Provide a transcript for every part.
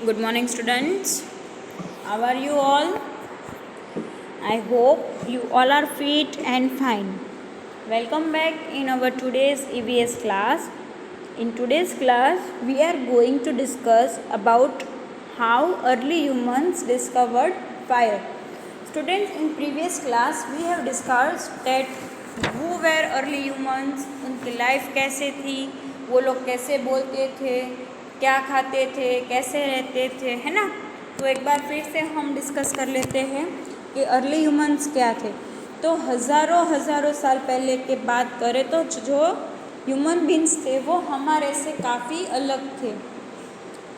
Good morning, students. How are you all? I hope you all are fit and fine. Welcome back in our today's EVS class. In today's class, we are going to discuss about how early humans discovered fire. Students, in previous class, we have discussed that who were early humans, उनकी life कैसे थी, वो लोग कैसे बोलते थे, क्या खाते थे, कैसे रहते थे, है ना। तो एक बार फिर से हम डिस्कस कर लेते हैं कि अर्ली ह्यूमंस क्या थे। तो हज़ारों साल पहले की बात करें तो जो ह्यूमन बींग्स थे वो हमारे से काफ़ी अलग थे।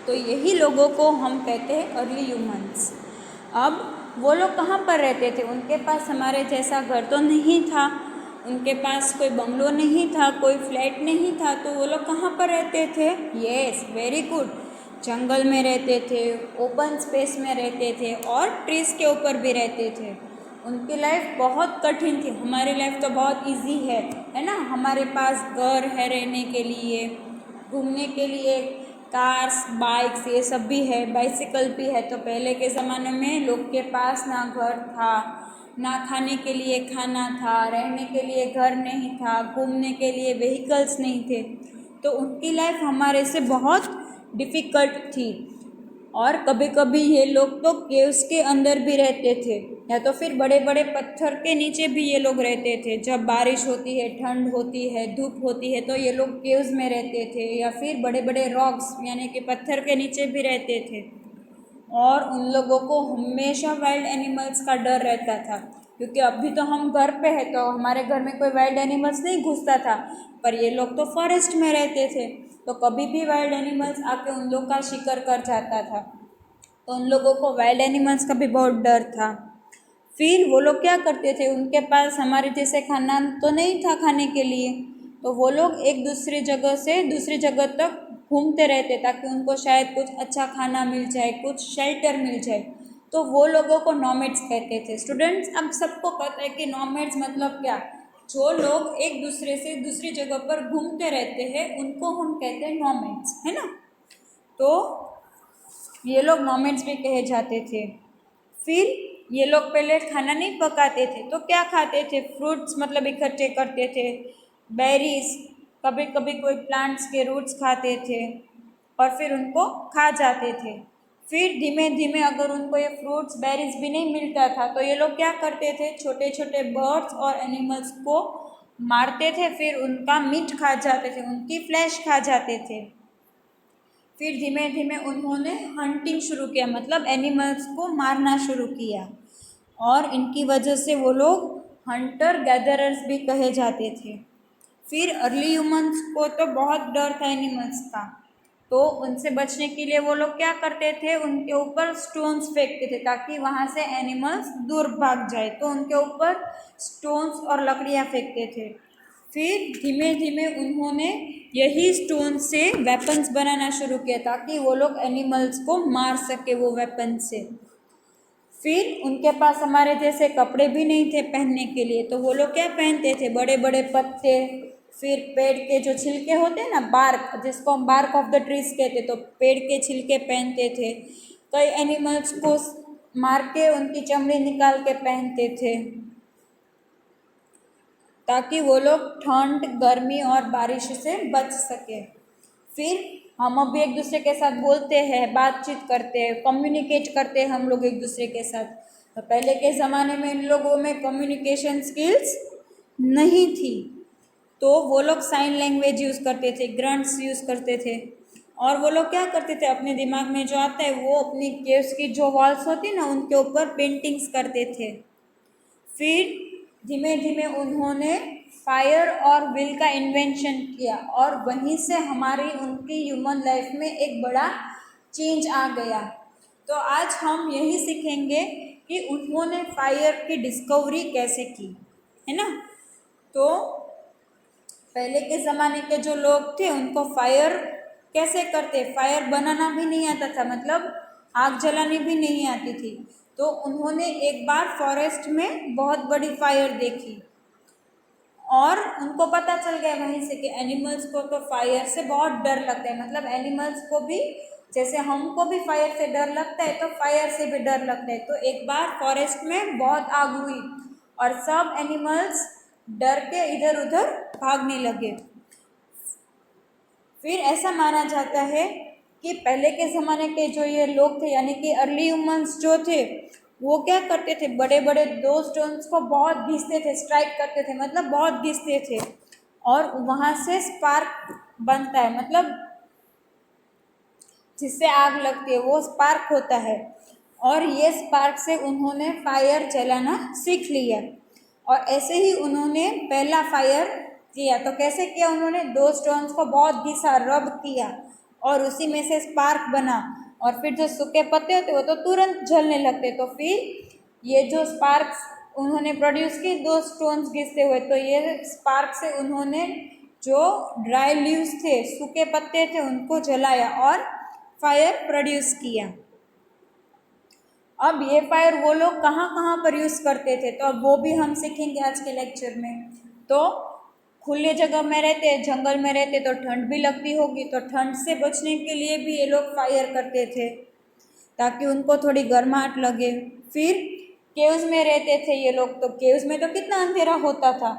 तो यही लोगों को हम कहते हैं अर्ली ह्यूमंस। अब वो लोग कहाँ पर रहते थे? उनके पास हमारे जैसा घर तो नहीं था, उनके पास कोई बंगलो नहीं था, कोई फ्लैट नहीं था। तो वो लोग कहाँ पर रहते थे? यस, वेरी गुड, जंगल में रहते थे, ओपन स्पेस में रहते थे और ट्रीज़ के ऊपर भी रहते थे। उनकी लाइफ बहुत कठिन थी। हमारी लाइफ तो बहुत इजी है ना। हमारे पास घर है रहने के लिए, घूमने के लिए कार्स, बाइक्स, ये सब भी है, बाइसिकल भी है। तो पहले के ज़माने में लोग के पास ना घर था, ना खाने के लिए खाना था, रहने के लिए घर नहीं था, घूमने के लिए व्हीकल्स नहीं थे। तो उनकी लाइफ हमारे से बहुत डिफ़िकल्ट थी। और कभी कभी ये लोग तो केव्स के अंदर भी रहते थे, या तो फिर बड़े बड़े पत्थर के नीचे भी ये लोग रहते थे। जब बारिश होती है, ठंड होती है, धूप होती है, तो ये लोग केव्स में रहते थे, या फिर बड़े बड़े रॉक्स यानी कि पत्थर के नीचे भी रहते थे। और उन लोगों को हमेशा वाइल्ड एनिमल्स का डर रहता था, क्योंकि अभी तो हम घर पे हैं तो हमारे घर में कोई वाइल्ड एनिमल्स नहीं घुसता था, पर ये लोग तो फॉरेस्ट में रहते थे। तो कभी भी वाइल्ड एनिमल्स आके उन लोग का शिकार कर जाता था। तो उन लोगों को वाइल्ड एनिमल्स का भी बहुत डर था। फिर वो लोग क्या करते थे? उनके पास हमारे जैसे खाना तो नहीं था खाने के लिए, तो वो लोग एक दूसरी जगह से दूसरी जगह तक घूमते रहते ताकि उनको शायद कुछ अच्छा खाना मिल जाए, कुछ शेल्टर मिल जाए। तो वो लोगों को नॉमेड्स कहते थे। स्टूडेंट्स, अब सबको पता है कि नॉमेड्स मतलब क्या? जो लोग एक दूसरे से दूसरी जगह पर घूमते रहते हैं उनको हम कहते हैं नॉमेड्स, है ना। तो ये लोग नॉमेड्स भी कहे जाते थे। फिर ये लोग पहले खाना नहीं पकाते थे तो क्या खाते थे? फ्रूट्स मतलब इकट्ठे करते थे, बेरीज, कभी कभी कोई प्लांट्स के रूट्स खाते थे और फिर उनको खा जाते थे। फिर धीमे धीमे अगर उनको ये फ्रूट्स, बेरीज भी नहीं मिलता था तो ये लोग क्या करते थे? छोटे छोटे बर्ड्स और एनिमल्स को मारते थे, फिर उनका मीट खा जाते थे, उनकी फ्लैश खा जाते थे। फिर धीमे धीमे उन्होंने हंटिंग शुरू किया, मतलब एनिमल्स को मारना शुरू किया, और इनकी वजह से वो लोग हंटर गैदरर्स भी कहे जाते थे। फिर अर्ली ह्यूमंस को तो बहुत डर था एनिमल्स का, तो उनसे बचने के लिए वो लोग क्या करते थे? उनके ऊपर स्टोन्स फेंकते थे ताकि वहाँ से एनिमल्स दूर भाग जाए। तो उनके ऊपर स्टोन्स और लकड़ियाँ फेंकते थे। फिर धीमे धीमे उन्होंने यही स्टोन से वेपन्स बनाना शुरू किया ताकि वो लोग एनिमल्स को मार सके वो वेपन से। फिर उनके पास हमारे जैसे कपड़े भी नहीं थे पहनने के लिए, तो वो लोग क्या पहनते थे? बड़े बड़े पत्ते, फिर पेड़ के जो छिलके होते हैं ना, बार्क, जिसको हम बार्क ऑफ द ट्रीज कहते, तो पेड़ के छिलके पहनते थे। कई एनिमल्स को मार के उनकी चमड़ी निकाल के पहनते थे ताकि वो लोग ठंड, गर्मी और बारिश से बच सके। फिर हम अभी एक दूसरे के साथ बोलते हैं, बातचीत करते हैं, कम्युनिकेट करते हैं हम लोग एक दूसरे के साथ। तो पहले के ज़माने में इन लोगों में कम्युनिकेशन स्किल्स नहीं थी, तो वो लोग साइन लैंग्वेज यूज़ करते थे, ग्रंट्स यूज़ करते थे। और वो लोग क्या करते थे? अपने दिमाग में जो आता है वो अपनी केव्स की जो वॉल्स होती है ना, उनके ऊपर पेंटिंग्स करते थे। फिर धीमे धीमे उन्होंने फायर और विल का इन्वेंशन किया, और वहीं से हमारी उनकी ह्यूमन लाइफ में एक बड़ा चेंज आ गया। तो आज हम यही सीखेंगे कि उन्होंने फायर की डिस्कवरी कैसे की, है ना। तो पहले के ज़माने के जो लोग थे उनको फायर कैसे करते? फायर बनाना भी नहीं आता था, मतलब आग जलानी भी नहीं आती थी। तो उन्होंने एक बार फॉरेस्ट में बहुत बड़ी फायर देखी, और उनको पता चल गया वहीं से कि एनिमल्स को तो फायर से बहुत डर लगता है, मतलब एनिमल्स को भी जैसे हमको भी फायर से डर लगता है तो फायर से भी डर लगता है। तो एक बार फॉरेस्ट में बहुत आग हुई और सब एनिमल्स डर के इधर उधर भागने लगे। फिर ऐसा माना जाता है कि पहले के ज़माने के जो ये लोग थे यानी कि अर्ली ह्यूमंस जो थे वो क्या करते थे, बड़े बड़े दो स्टोन्स को बहुत घिसते थे, स्ट्राइक करते थे, मतलब बहुत घिसते थे और वहाँ से स्पार्क बनता है, मतलब जिससे आग लगती है वो स्पार्क होता है। और ये स्पार्क से उन्होंने फायर जलाना सीख लिया और ऐसे ही उन्होंने पहला फायर किया। तो कैसे किया उन्होंने, दो स्टोन्स को बहुत घिसा, रब किया और उसी में से स्पार्क बना और फिर जो सूखे पत्ते होते वो तो तुरंत जलने लगते। तो फिर ये जो स्पार्क्स उन्होंने प्रोड्यूस की दो स्टोन्स घिसते हुए, तो ये स्पार्क से उन्होंने जो ड्राई लीव्स थे, सूखे पत्ते थे, उनको जलाया और फायर प्रोड्यूस किया। अब ये फायर वो लोग कहाँ कहाँ पर यूज़ करते थे तो अब वो भी हम सीखेंगे आज के लेक्चर में। तो खुले जगह में रहते, जंगल में रहते तो ठंड भी लगती होगी, तो ठंड से बचने के लिए भी ये लोग फायर करते थे ताकि उनको थोड़ी गर्माहट लगे। फिर केव्स में रहते थे ये लोग, तो केव्स में तो कितना अंधेरा होता था,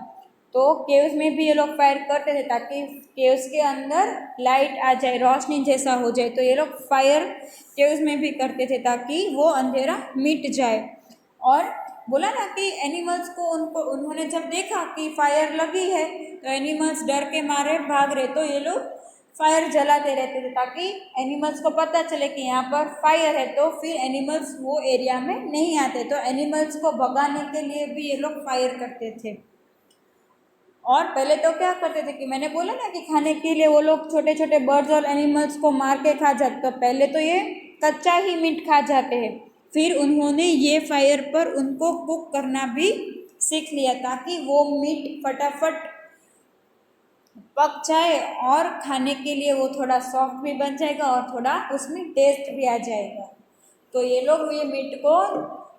तो केव्स में भी ये लोग फायर करते थे ताकि केव्स के अंदर लाइट आ जाए, रोशनी जैसा हो जाए। तो ये लोग फायर केव्स में भी करते थे ताकि वो अंधेरा मिट जाए। और बोला ना कि एनिमल्स को उन्होंने जब देखा कि फायर लगी है तो एनिमल्स डर के मारे भाग रहे, तो ये लोग फायर जलाते रहते थे ताकि एनिमल्स को पता चले कि यहाँ पर फायर है, तो फिर एनिमल्स वो एरिया में नहीं आते। तो एनिमल्स को भगाने के लिए भी ये लोग फायर करते थे। और पहले तो क्या करते थे कि मैंने बोला ना कि खाने के लिए वो लोग छोटे छोटे बर्ड्स और एनिमल्स को मार के खा जाते, तो पहले तो ये कच्चा ही मीट खा जाते हैं। फिर उन्होंने ये फायर पर उनको कुक करना भी सीख लिया ताकि वो मीट फटाफट पक जाए और खाने के लिए वो थोड़ा सॉफ्ट भी बन जाएगा और थोड़ा उसमें टेस्ट भी आ जाएगा। तो ये लोग ये मीट को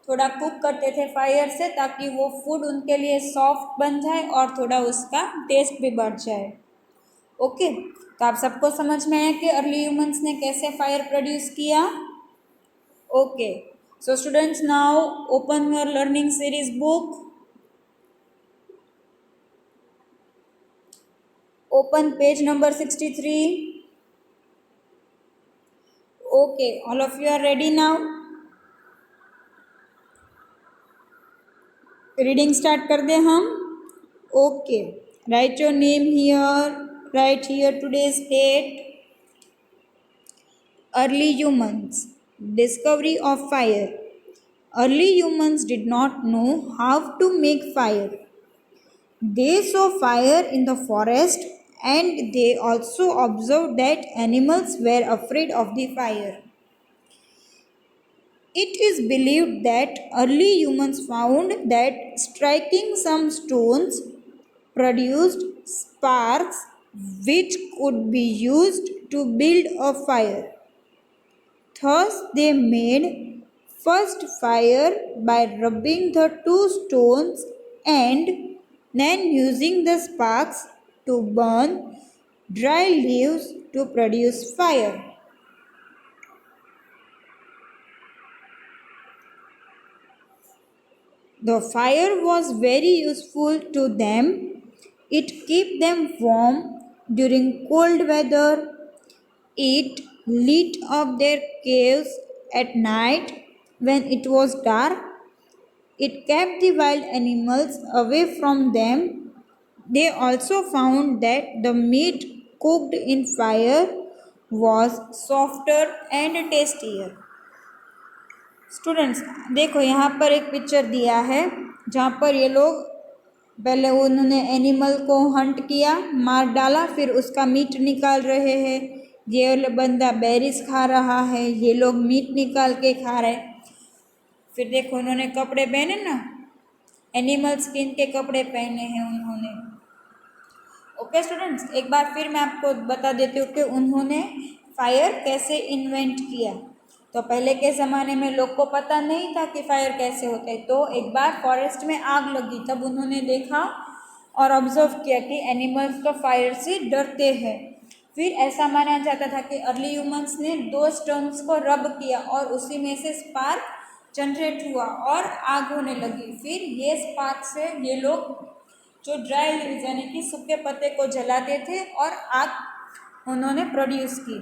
थोड़ा कुक करते थे फायर से ताकि वो फूड उनके लिए सॉफ्ट बन जाए और थोड़ा उसका टेस्ट भी बढ़ जाए। ओके, तो आप सबको समझ में आया कि अर्ली ह्यूमंस ने कैसे फायर प्रोड्यूस किया। Okay, so students now open your learning series book, open page number 63. Okay, all of you are ready now. Reading start कर दें हम। Okay, write your name here, write here today's date, early humans, discovery of fire. Early humans did not know how to make fire. They saw fire in the forest and they also observed that animals were afraid of the fire. It is believed that early humans found that striking some stones produced sparks which could be used to build a fire. Thus, they made first fire by rubbing the two stones and then using the sparks to burn dry leaves to produce fire. The fire was very useful to them. It kept them warm during cold weather. It lit up their caves at night when it was dark. It kept the wild animals away from them. They also found that the meat cooked in fire was softer and tastier. Students देखो यहाँ पर एक picture दिया है जहाँ पर ये लोग पहले उन्होंने एनिमल को हंट किया, मार डाला, फिर उसका मीट निकाल रहे हैं। ये बंदा बेरीज खा रहा है, ये लोग मीट निकाल के खा रहे। फिर देखो उन्होंने कपड़े पहने ना, एनिमल स्किन के कपड़े पहने हैं उन्होंने। ओके स्टूडेंट्स, एक बार फिर मैं आपको बता देती हूँ कि उन्होंने फायर कैसे इन्वेंट किया। तो पहले के ज़माने में लोग को पता नहीं था कि फायर कैसे होता है। तो एक बार फॉरेस्ट में आग लगी, तब उन्होंने देखा और ऑब्जर्व किया कि एनिमल्स तो फायर से डरते हैं। फिर ऐसा माना जाता था कि अर्ली ह्यूमंस ने दो स्टोन्स को रब किया और उसी में से स्पार्क जनरेट हुआ और आग होने लगी। फिर ये स्पार्क से ये लोग जो ड्राई लीव्स यानी कि सूखे पत्ते को जलाते थे और आग उन्होंने प्रोड्यूस की।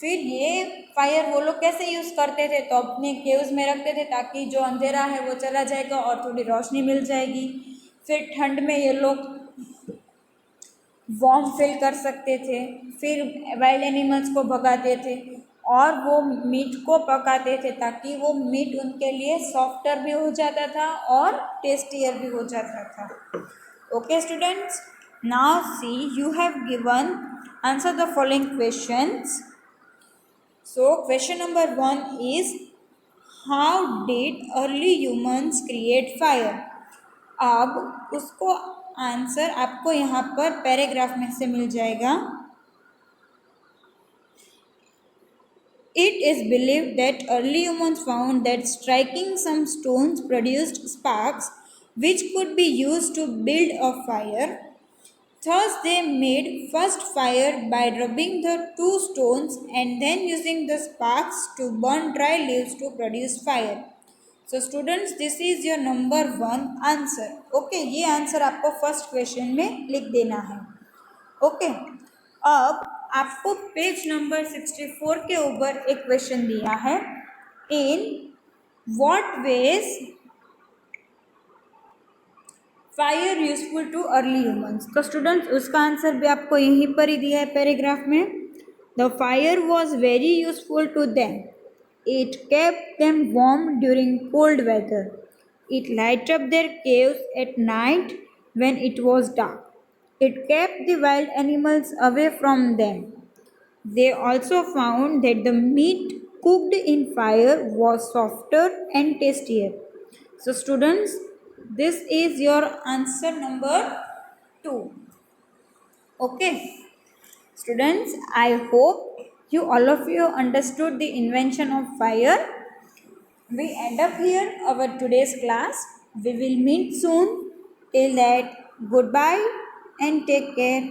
फिर ये फायर वो लोग कैसे यूज़ करते थे, तो अपने केव्स में रखते थे ताकि जो अंधेरा है वो चला जाएगा और थोड़ी रोशनी मिल जाएगी। फिर ठंड में ये लोग वार्म फील कर सकते थे। फिर वाइल्ड एनिमल्स को भगाते थे और वो मीट को पकाते थे ताकि वो मीट उनके लिए सॉफ्टर भी हो जाता था और टेस्टियर भी हो जाता था। Okay students, now see you have given answer the following questions. So question number 1 is how did early humans create fire. अब उसको आंसर आपको यहाँ पर पैराग्राफ में से मिल जाएगा। It is believed that early humans found that striking some stones produced sparks which could be used to build a fire. Thus, they made first fire by rubbing the two stones and then using the sparks to burn dry leaves to produce fire. So, students, this is your number 1 answer. Okay, ये answer आपको first question में लिख देना है। Okay, अब आपको page number 64 के ऊपर एक क्वेश्चन दिया है, in what ways fire useful to early humans. तो स्टूडेंट्स उसका आंसर भी आपको यहीं पर ही दिया है पैराग्राफ में। The fire was very useful to them, it kept them warm during cold weather, it light up their caves at night when it was dark, it kept the wild animals away from them. They also found that the meat cooked in fire was softer and tastier. So students, this is your answer number 2. Okay. Students, I hope you all of you understood the invention of fire. We end up here our today's class. We will meet soon. Till that, goodbye and take care.